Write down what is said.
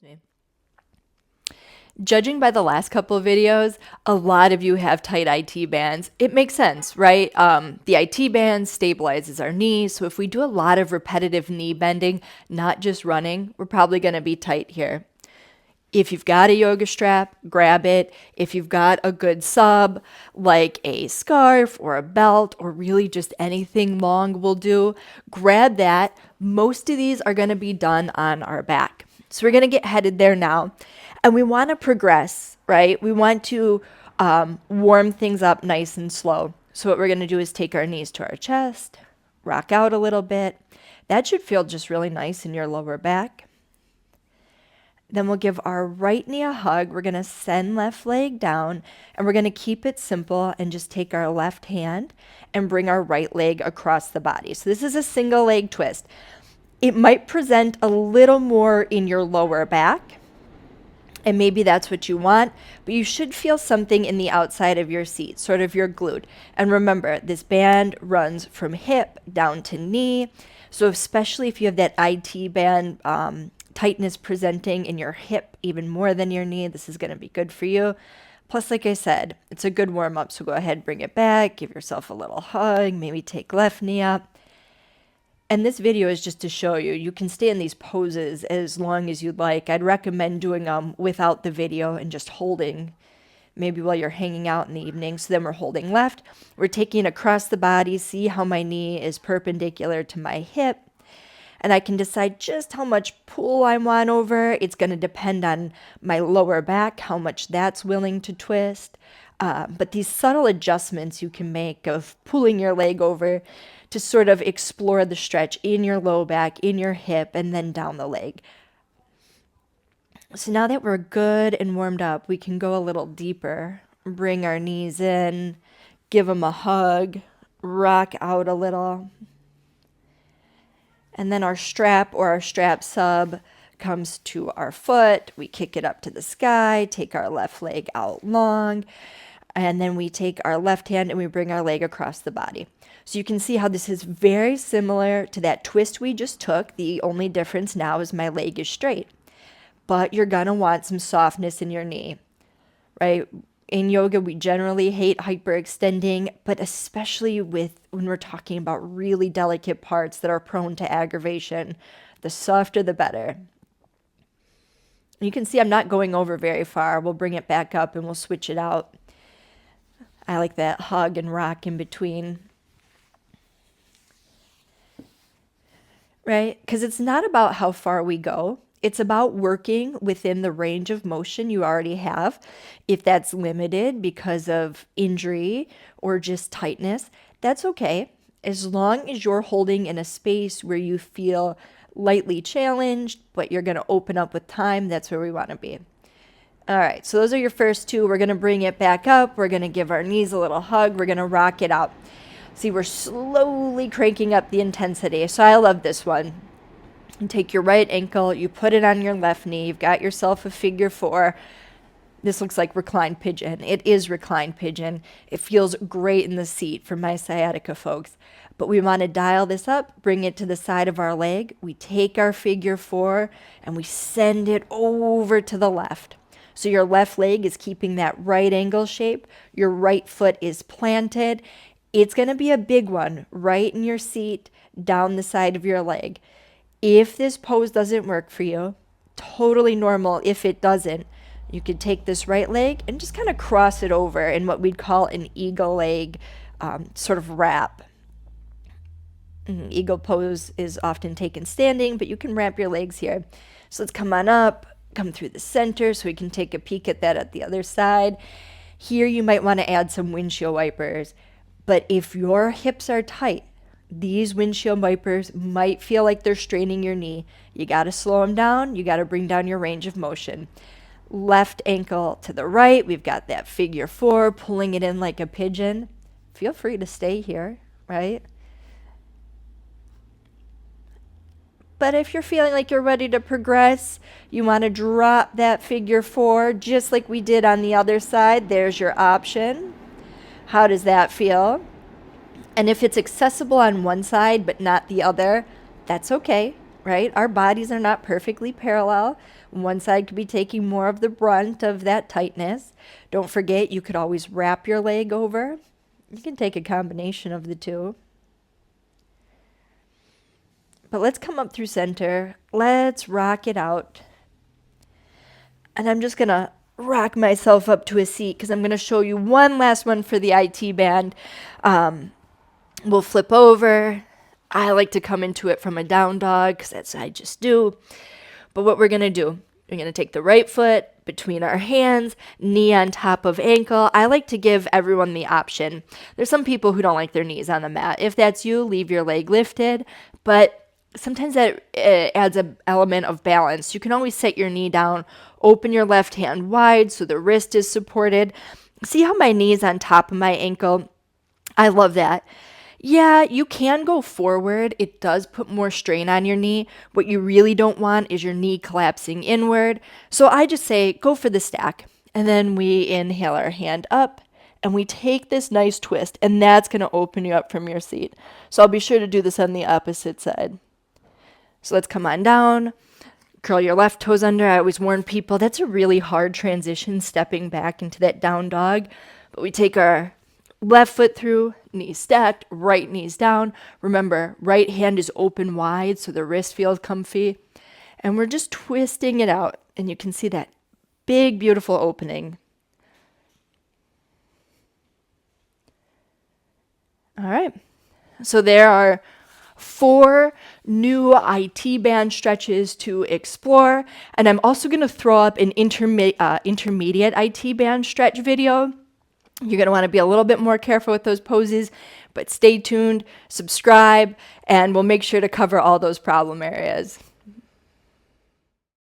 me. Judging by the last couple of videos, a lot of you have tight IT bands. It makes sense, right? The IT band stabilizes our knees. So if we do a lot of repetitive knee bending, not just running, we're probably going to be tight here. If you've got a yoga strap, grab it. If you've got a good sub, like a scarf or a belt, or really just anything long will do, grab that. Most of these are going to be done on our back. So we're going to get headed there now. And we want to progress, right? We want to warm things up nice and slow. So what we're going to do is take our knees to our chest, rock out a little bit. That should feel just really nice in your lower back. Then we'll give our right knee a hug. We're going to send left leg down, and we're going to keep it simple and just take our left hand and bring our right leg across the body. So this is a single leg twist. It might present a little more in your lower back, and maybe that's what you want, but you should feel something in the outside of your seat, sort of your glute. And remember, this band runs from hip down to knee. So especially if you have that IT band tightness presenting in your hip even more than your knee, this is going to be good for you. Plus, like I said, it's a good warm up. So go ahead, bring it back, give yourself a little hug, maybe take left knee up. And this video is just to show you, you can stay in these poses as long as you'd like. I'd recommend doing them without the video and just holding, maybe while you're hanging out in the evening. So then we're holding left. We're taking it across the body. See how my knee is perpendicular to my hip. And I can decide just how much pull I want over. It's going to depend on my lower back, how much that's willing to twist. But these subtle adjustments you can make of pulling your leg over to sort of explore the stretch in your low back, in your hip, and then down the leg. So now that we're good and warmed up, we can go a little deeper. Bring our knees in, give them a hug, rock out a little. And then our strap or our strap sub comes to our foot. We kick it up to the sky, take our left leg out long, and then we take our left hand and we bring our leg across the body. So you can see how this is very similar to that twist we just took. The only difference now is my leg is straight. But you're going to want some softness in your knee, right? In yoga, we generally hate hyperextending, but especially when we're talking about really delicate parts that are prone to aggravation, the softer the better. You can see I'm not going over very far. We'll bring it back up and we'll switch it out. I like that hug and rock in between. Right? Because it's not about how far we go. It's about working within the range of motion you already have. If that's limited because of injury or just tightness, that's okay. As long as you're holding in a space where you feel lightly challenged, but you're going to open up with time, that's where we want to be. All right, so those are your first two. We're going to bring it back up. We're going to give our knees a little hug. We're going to rock it out. See, we're slowly cranking up the intensity. So I love this one. You take your right ankle, you put it on your left knee. You've got yourself a figure four. This looks like reclined pigeon. It is reclined pigeon. It feels great in the seat for my sciatica folks. But we want to dial this up, bring it to the side of our leg. We take our figure four and we send it over to the left. So your left leg is keeping that right angle shape. Your right foot is planted. It's going to be a big one right in your seat, down the side of your leg. If this pose doesn't work for you, totally normal if it doesn't. You could take this right leg and just kind of cross it over in what we'd call an eagle leg sort of wrap. Eagle pose is often taken standing, but you can wrap your legs here. So let's come on up, come through the center so we can take a peek at that at the other side. Here you might want to add some windshield wipers. But if your hips are tight, these windshield wipers might feel like they're straining your knee. You got to slow them down. You got to bring down your range of motion. Left ankle to the right. We've got that figure four, pulling it in like a pigeon. Feel free to stay here, right? But if you're feeling like you're ready to progress, you want to drop that figure four just like we did on the other side. There's your option. How does that feel? And if it's accessible on one side but not the other, that's okay, right? Our bodies are not perfectly parallel. One side could be taking more of the brunt of that tightness. Don't forget, you could always wrap your leg over. You can take a combination of the two. But let's come up through center. Let's rock it out. And I'm just going to rock myself up to a seat because I'm going to show you one last one for the IT band. We'll flip over. I like to come into it from a down dog because that's what I just do. But what we're going to do, we're going to take the right foot between our hands, knee on top of ankle. I like to give everyone the option. There's some people who don't like their knees on the mat. If that's you, leave your leg lifted. But sometimes that adds an element of balance. You can always set your knee down, open your left hand wide so the wrist is supported. See how my knee is on top of my ankle? I love that. Yeah, you can go forward. It does put more strain on your knee. What you really don't want is your knee collapsing inward. So I just say go for the stack. And then we inhale our hand up and we take this nice twist, and that's going to open you up from your seat. So I'll be sure to do this on the opposite side. So let's come on down. Curl your left toes under. I always warn people that's a really hard transition, stepping back into that down dog. But we take our left foot through, knees stacked, right knees down. Remember, right hand is open wide so the wrist feels comfy. And we're just twisting it out. And you can see that big, beautiful opening. All right. So there are 4 new IT band stretches to explore. And I'm also going to throw up an intermediate IT band stretch video. You're going to want to be a little bit more careful with those poses, but stay tuned, subscribe, and we'll make sure to cover all those problem areas.